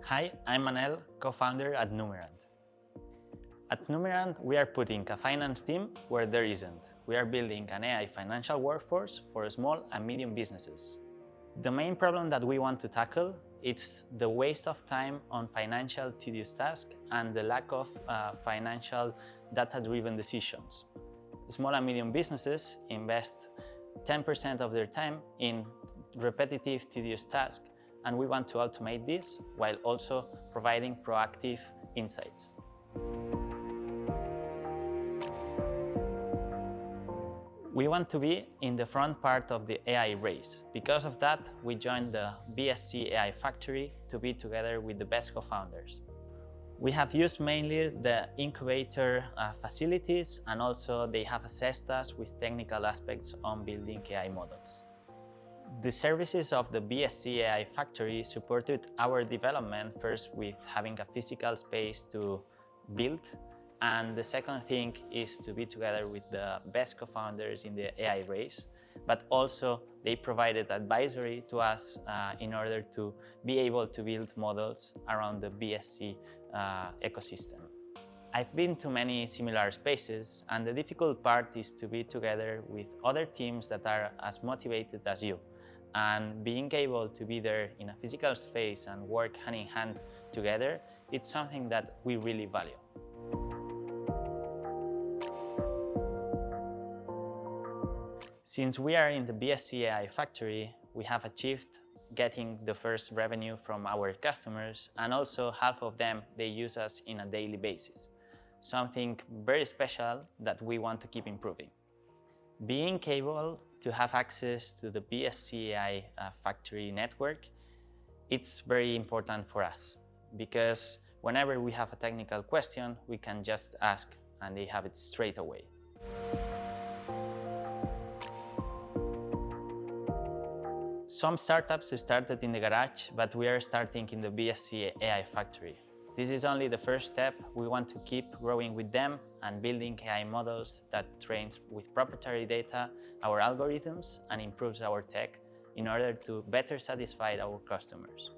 Hi, I'm Manel, co-founder at Numerand. At Numerand, we are putting a finance team where there isn't. We are building an AI financial workforce for small and medium businesses. The main problem that we want to tackle is the waste of time on financial tedious tasks and the lack of financial data-driven decisions. Small and medium businesses invest 10% of their time in repetitive, tedious tasks, and we want to automate this while also providing proactive insights. We want to be in the front part of the AI race. Because of that, we joined the BSC AI Factory to be together with the best co-founders. We have used mainly the incubator facilities, and also they have assessed us with technical aspects on building AI models. The services of the BSC AI Factory supported our development first with having a physical space to build, and the second thing is to be together with the best co-founders in the AI race, but also they provided advisory to us in order to be able to build models around the BSC ecosystem. I've been to many similar spaces, and the difficult part is to be together with other teams that are as motivated as you. And being able to be there in a physical space and work hand in hand together, it's something that we really value. Since we are in the BSC AI Factory, we have achieved getting the first revenue from our customers, and also half of them, they use us in a daily basis. Something very special that we want to keep improving. Being able to have access to the BSC AI Factory network, it's very important for us, because whenever we have a technical question, we can just ask and they have it straight away. Some startups started in the garage, but we are starting in the BSC AI Factory. This is only the first step. We want to keep growing with them and building AI models that trains with proprietary data our algorithms and improves our tech in order to better satisfy our customers.